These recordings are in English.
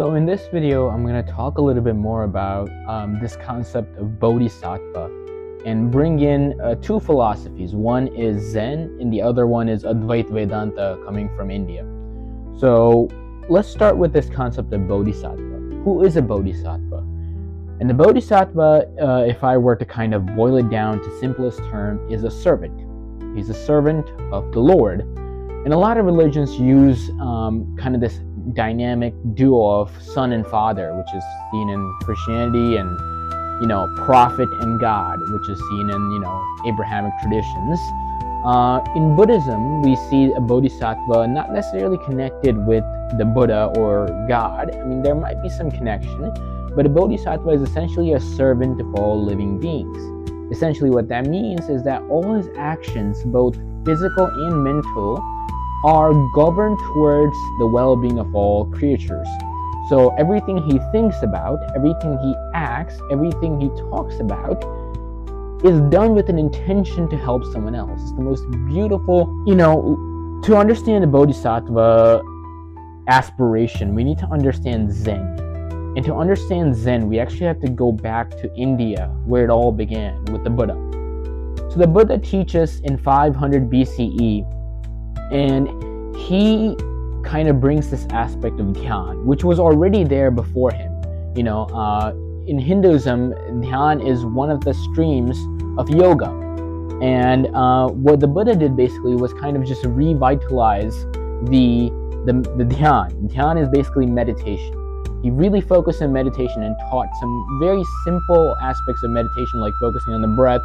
So in this video, I'm going to talk a little bit more about this concept of Bodhisattva and bring in two philosophies. One is Zen and the other one is Advaita Vedanta, coming from India. So let's start with this concept of Bodhisattva. Who is a Bodhisattva? And the Bodhisattva, if I were to kind of boil it down to simplest term, is a servant. He's a servant of the Lord. And a lot of religions use kind of this dynamic duo of son and father, which is seen in Christianity, and prophet and God, which is seen in Abrahamic traditions. In Buddhism, we see a bodhisattva not necessarily connected with the Buddha or God. I mean, there might be some connection, but a bodhisattva is essentially a servant of all living beings. Essentially what that means is that all his actions, both physical and mental, are governed towards the well-being of all creatures. So everything he thinks about, everything he acts, everything he talks about is done with an intention to help someone else. It's the most beautiful, to understand the bodhisattva aspiration, we need to understand Zen. And to understand Zen, we actually have to go back to India, where it all began, with the Buddha. So the Buddha teaches in 500 BCE, and he kind of brings this aspect of Dhyana, which was already there before him. In Hinduism, Dhyana is one of the streams of yoga. And what the Buddha did basically was kind of just revitalize the Dhyana. Dhyana is basically meditation. He really focused on meditation and taught some very simple aspects of meditation, like focusing on the breath,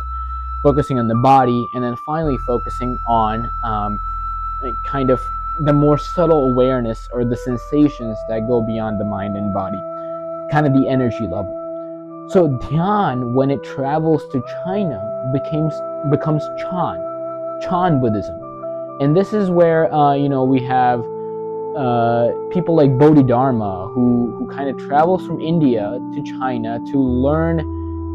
focusing on the body, and then finally focusing on kind of the more subtle awareness or the sensations that go beyond the mind and body, kind of the energy level. So Dhyana, when it travels to China, becomes Chan Buddhism. And this is where we have people like Bodhidharma who kind of travels from India to China to learn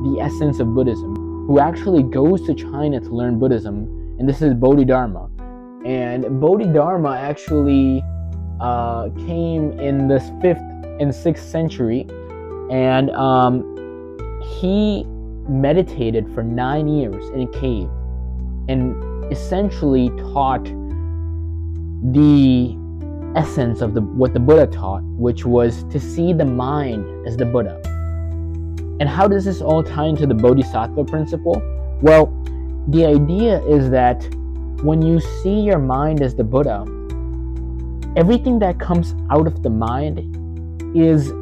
the essence of Buddhism, who actually goes to China to learn Buddhism, and this is Bodhidharma. And Bodhidharma actually came in the 5th and 6th century, and he meditated for 9 years in a cave and essentially taught the essence of what the Buddha taught, which was to see the mind as the Buddha. And how does this all tie into the Bodhisattva principle? Well, the idea is that when you see your mind as the Buddha, everything that comes out of the mind is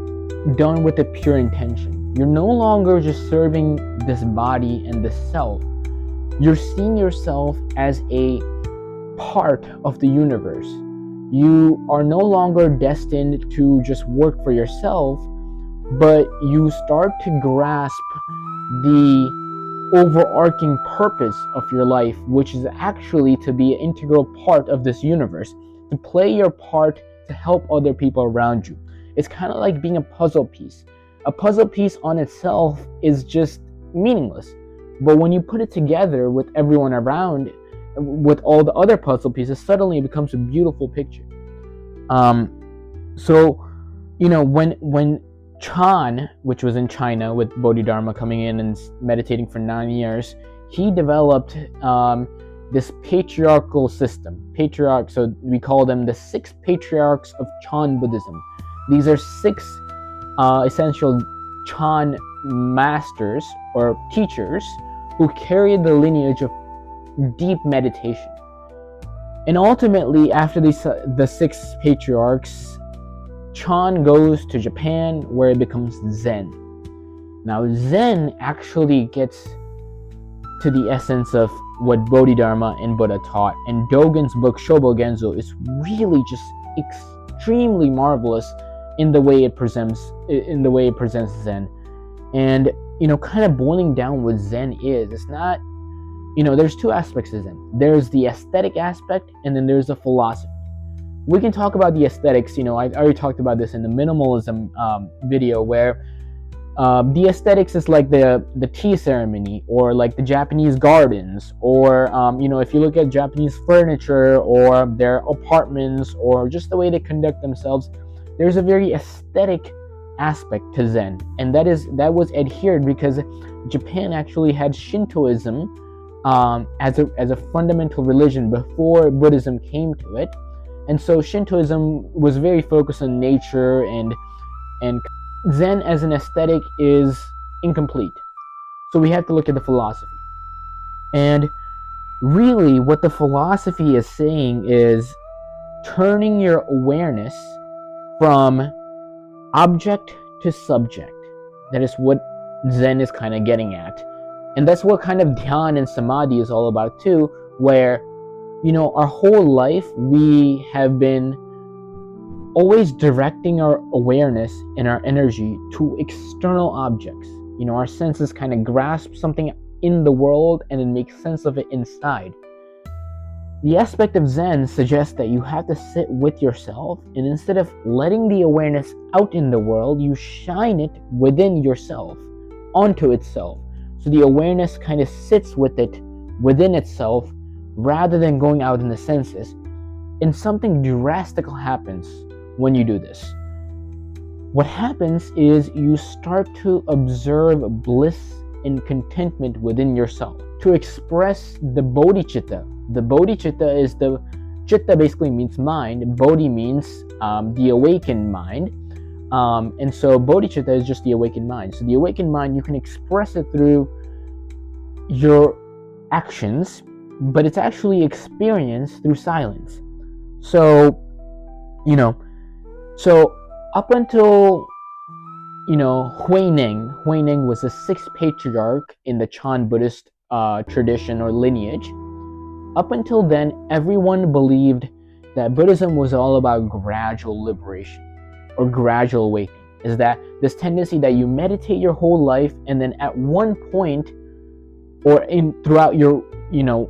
done with a pure intention. You're no longer just serving this body and this self. You're seeing yourself as a part of the universe. You are no longer destined to just work for yourself, but you start to grasp the overarching purpose of your life, which is actually to be an integral part of this universe, to play your part to help other people around you. It's kind of like being a puzzle piece. A puzzle piece on itself is just meaningless, but when you put it together with everyone around, with all the other puzzle pieces, suddenly it becomes a beautiful picture. When Chan, which was in China with Bodhidharma coming in and meditating for 9 years, he developed this patriarchal system. So we call them the 6 patriarchs of Chan Buddhism. These are 6 essential Chan masters or teachers who carry the lineage of deep meditation. And ultimately, after the 6 patriarchs, Chan goes to Japan, where it becomes Zen. Now, Zen actually gets to the essence of what Bodhidharma and Buddha taught, and Dogen's book Shobogenzo is really just extremely marvelous in the way it presents Zen. And kind of boiling down what Zen is, it's not, there's 2 aspects of Zen. There's the aesthetic aspect, and then there's the philosophy. We can talk about the aesthetics. I already talked about this in the minimalism video, where the aesthetics is like the tea ceremony, or like the Japanese gardens, or if you look at Japanese furniture or their apartments, or just the way they conduct themselves, there's a very aesthetic aspect to Zen, and that was adhered because Japan actually had Shintoism as a fundamental religion before Buddhism came to it, and so Shintoism was very focused on nature, and Zen as an aesthetic is incomplete. So we have to look at the philosophy, and really what the philosophy is saying is turning your awareness from object to subject. That is what Zen is kind of getting at. And that's what kind of Dhyana and Samadhi is all about too, where, our whole life we have been always directing our awareness and our energy to external objects. Our senses kind of grasp something in the world and then make sense of it inside. The aspect of Zen suggests that you have to sit with yourself, and instead of letting the awareness out in the world, you shine it within yourself, onto itself. So the awareness kind of sits with it within itself rather than going out in the senses. And something drastic happens when you do this. What happens is you start to observe bliss and contentment within yourself. To express the bodhicitta, the bodhicitta is chitta basically means mind, bodhi means the awakened mind, and so bodhicitta is just the awakened mind. So the awakened mind, you can express it through your actions, but it's actually experienced through silence. So up until Huineng was the sixth patriarch in the Chan Buddhist tradition or lineage. Up until then, everyone believed that Buddhism was all about gradual liberation or gradual awakening. Is that this tendency that you meditate your whole life, and then at one point or throughout your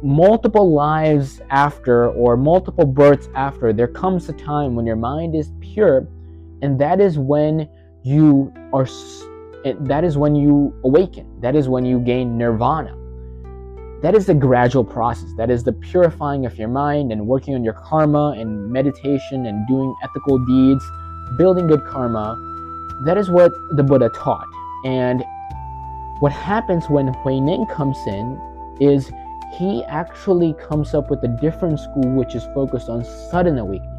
multiple lives after or multiple births after, there comes a time when your mind is pure, and that is when you awaken. That is when you gain nirvana. That is the gradual process. That is the purifying of your mind and working on your karma and meditation and doing ethical deeds, building good karma. That is what the Buddha taught. And what happens when Huineng comes in is he actually comes up with a different school which is focused on sudden awakening.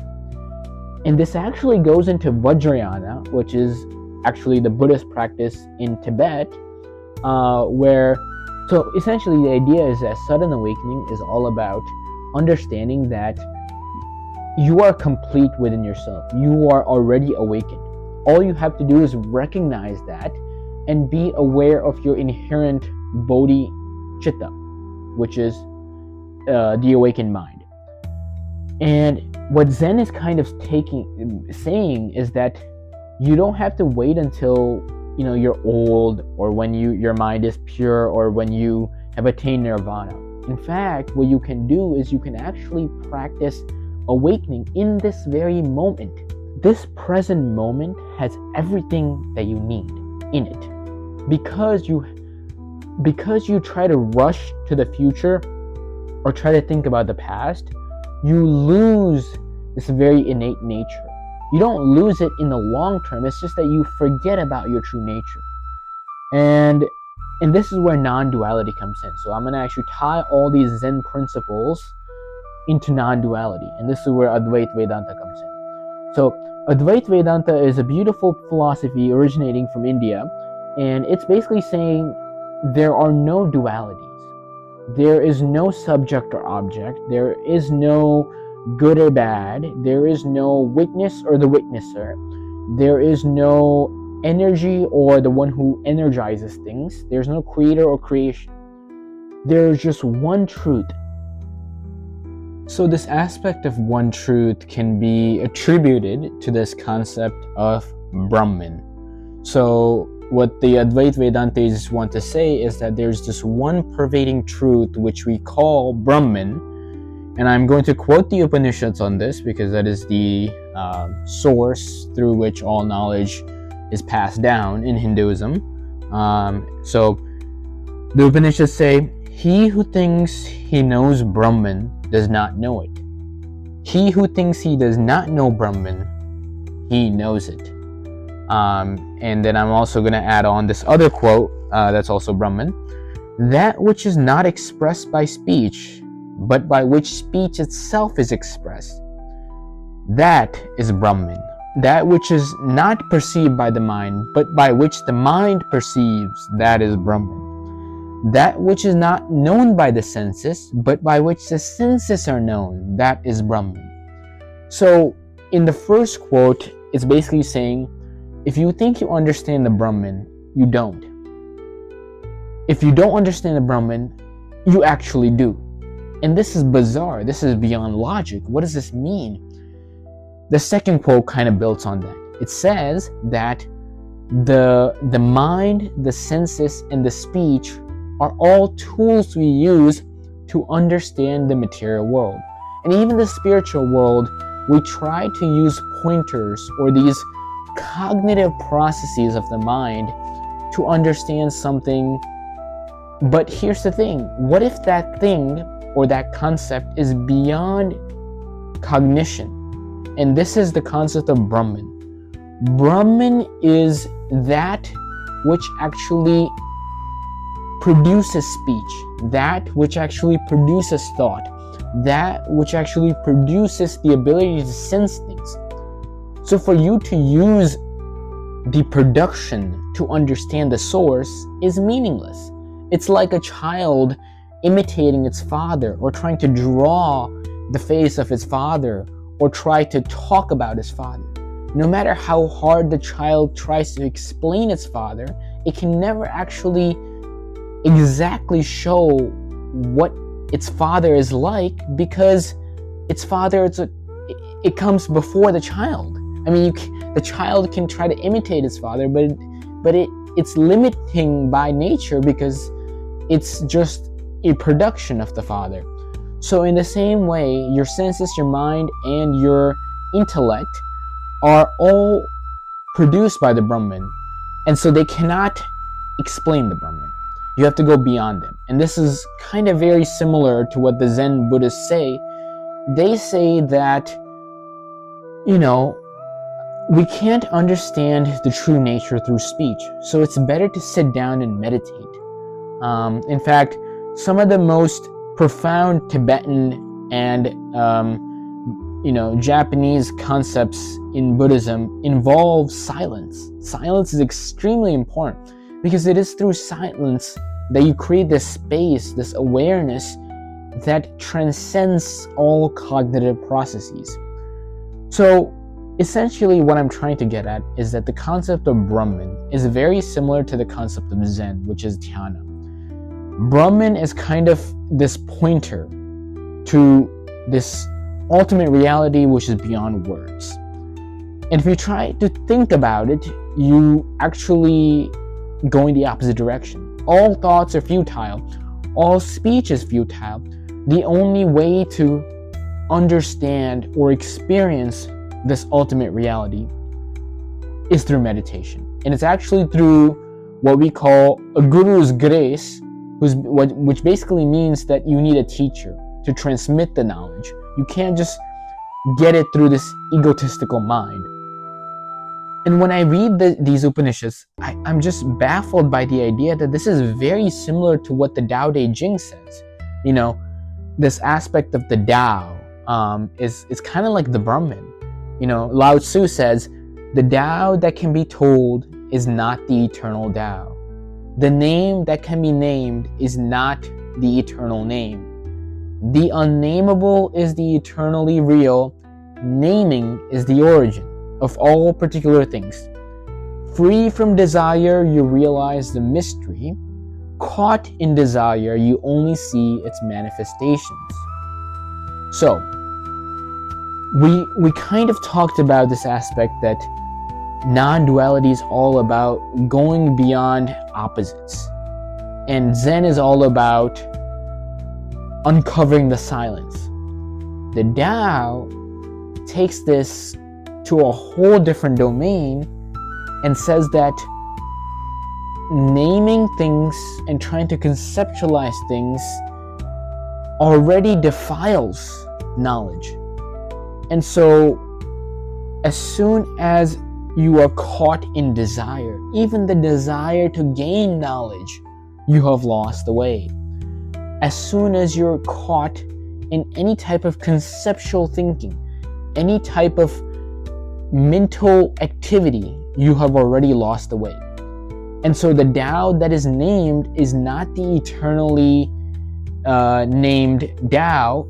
And this actually goes into Vajrayana, which is actually the Buddhist practice in Tibet, so essentially the idea is that sudden awakening is all about understanding that you are complete within yourself. You are already awakened. All you have to do is recognize that and be aware of your inherent bodhicitta, which is the awakened mind. And what Zen is kind of saying is that you don't have to wait until you're old, or when your mind is pure, or when you have attained nirvana. In fact, what you can do is you can actually practice awakening in this very moment. This present moment has everything that you need in it. Because you try to rush to the future or try to think about the past, you lose this very innate nature. You don't lose it in the long term, it's just that you forget about your true nature. And this is where non-duality comes in. So I'm going to actually tie all these Zen principles into non-duality. And this is where Advaita Vedanta comes in. So Advaita Vedanta is a beautiful philosophy originating from India. And it's basically saying there are no dualities. There is no subject or object. There is no good or bad. There is no witness or the witnesser. There is no energy or the one who energizes things. There's no creator or creation. There's just one truth. So this aspect of one truth can be attributed to this concept of Brahman. So what the Advaita Vedantas want to say is that there's this one pervading truth which we call Brahman. And I'm going to quote the Upanishads on this because that is the source through which all knowledge is passed down in Hinduism. So the Upanishads say, "He who thinks he knows Brahman does not know it. He who thinks he does not know Brahman, he knows it. And then I'm also going to add on this other quote that's also Brahman. That which is not expressed by speech, but by which speech itself is expressed, that is Brahman. That which is not perceived by the mind, but by which the mind perceives, that is Brahman. That which is not known by the senses, but by which the senses are known, that is Brahman. So, in the first quote, it's basically saying, if you think you understand the Brahman, you don't. If you don't understand the Brahman, you actually do. And this is bizarre. This is beyond logic. What does this mean? The second quote kind of builds on that. It says that the mind, the senses, and the speech are all tools we use to understand the material world. And even the spiritual world, we try to use pointers or these cognitive processes of the mind to understand something. But here's the thing. What if that thing or that concept is beyond cognition? And this is the concept of Brahman. Brahman is that which actually produces speech, that which actually produces thought, that which actually produces the ability to sense things. So for you to use the production to understand the source is meaningless. It's like a child imitating its father, or trying to draw the face of his father, or try to talk about his father. No matter how hard the child tries to explain its father, it can never actually exactly show what its father is like, because its father, it comes before the child. I mean, the child can try to imitate its father, but it's limiting by nature, because it's just a production of the father. So in the same way, your senses, your mind, and your intellect are all produced by the Brahman, and so they cannot explain the Brahman. You have to go beyond them. And this is kind of very similar to what the Zen Buddhists say. They say that, we can't understand the true nature through speech, so it's better to sit down and meditate. In fact, some of the most profound Tibetan and Japanese concepts in Buddhism involve silence. Silence is extremely important, because it is through silence that you create this space, this awareness that transcends all cognitive processes. So essentially what I'm trying to get at is that the concept of Brahman is very similar to the concept of Zen, which is Dhyana. Brahman is kind of this pointer to this ultimate reality which is beyond words. And if you try to think about it, you actually go in the opposite direction. All thoughts are futile. All speech is futile. The only way to understand or experience this ultimate reality is through meditation. And it's actually through what we call a guru's grace, which basically means that you need a teacher to transmit the knowledge. You can't just get it through this egotistical mind. And when I read these Upanishads, I'm just baffled by the idea that this is very similar to what the Tao Te Ching says. This aspect of the Tao is kind of like the Brahman. Lao Tzu says, the Tao that can be told is not the eternal Tao. The name that can be named is not the eternal name. The unnameable is the eternally real. Naming is the origin of all particular things. Free from desire, you realize the mystery. Caught in desire, you only see its manifestations. So, we kind of talked about this aspect that non-duality is all about going beyond opposites. And Zen is all about uncovering the silence. The Tao takes this to a whole different domain and says that naming things and trying to conceptualize things already defiles knowledge. And so As soon as you are caught in desire, even the desire to gain knowledge, you have lost the way. As soon as you're caught in any type of conceptual thinking, any type of mental activity, you have already lost the way. And so the Tao that is named is not the eternally named Tao.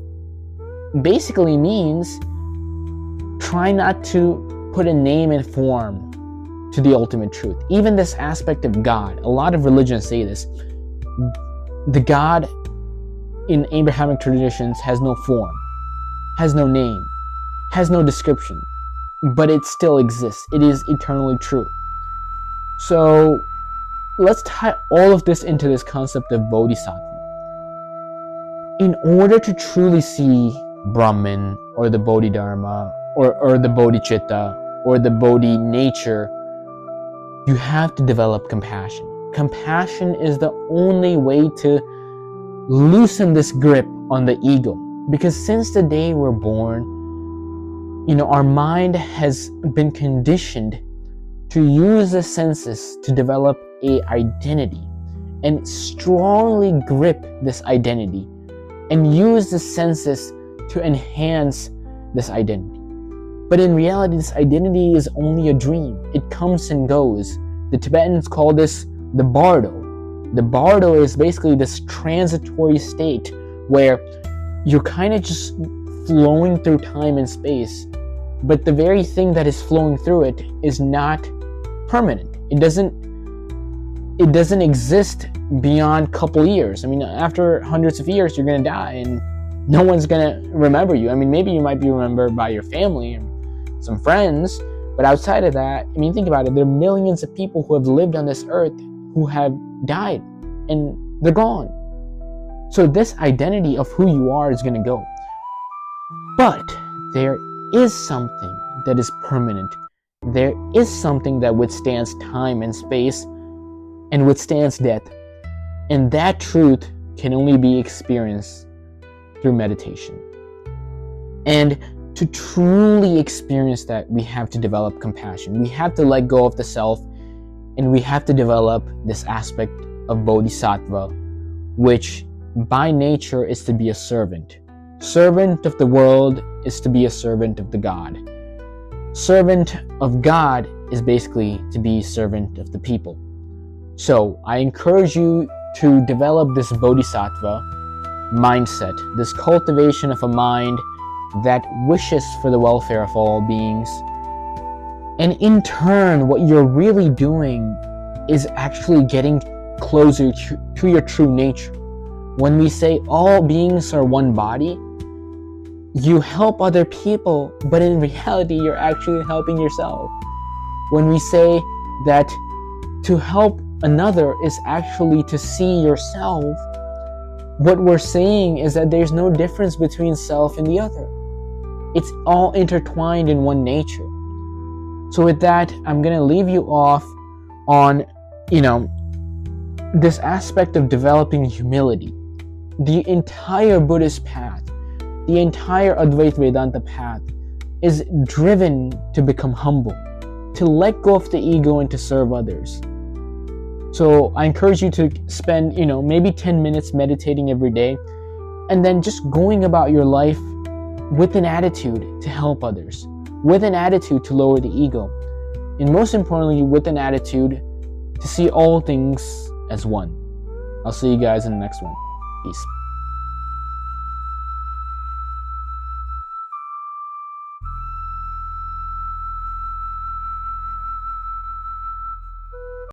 Basically means try not to put a name and form to the ultimate truth. Even this aspect of God, a lot of religions say this. The God in Abrahamic traditions has no form, has no name, has no description, but it still exists. It is eternally true. So let's tie all of this into this concept of Bodhisattva. In order to truly see Brahman or the Bodhidharma or the Bodhicitta or the Bodhi nature, you have to develop compassion. Compassion is the only way to loosen this grip on the ego. Because since the day we're born, our mind has been conditioned to use the senses to develop an identity and strongly grip this identity and use the senses to enhance this identity. But in reality, this identity is only a dream. It comes and goes. The Tibetans call this the bardo. The bardo is basically this transitory state where you're kind of just flowing through time and space, but the very thing that is flowing through it is not permanent. It doesn't exist beyond a couple years. After hundreds of years, you're going to die and no one's going to remember you. Maybe you might be remembered by your family and some friends, but outside of that, think about it. There are millions of people who have lived on this earth who have died and they're gone. So this identity of who you are is going to go. But there is something that is permanent. There is something that withstands time and space and withstands death. And that truth can only be experienced through meditation. And to truly experience that, we have to develop compassion. We have to let go of the self, and we have to develop this aspect of Bodhisattva, which by nature is to be a servant. Servant of the world is to be a servant of the God. Servant of God is basically to be servant of the people. So I encourage you to develop this Bodhisattva mindset, this cultivation of a mind that wishes for the welfare of all beings. And in turn, what you're really doing is actually getting closer to your true nature. When we say all beings are one body, you help other people, but in reality, you're actually helping yourself. When we say that to help another is actually to see yourself, what we're saying is that there's no difference between self and the other. It's all intertwined in one nature. So with that, I'm going to leave you off on, this aspect of developing humility. The entire Buddhist path, the entire Advaita Vedanta path is driven to become humble, to let go of the ego and to serve others. So I encourage you to spend, maybe 10 minutes meditating every day, and then just going about your life with an attitude to help others, with an attitude to lower the ego, and most importantly, with an attitude to see all things as one. I'll see you guys in the next one. Peace.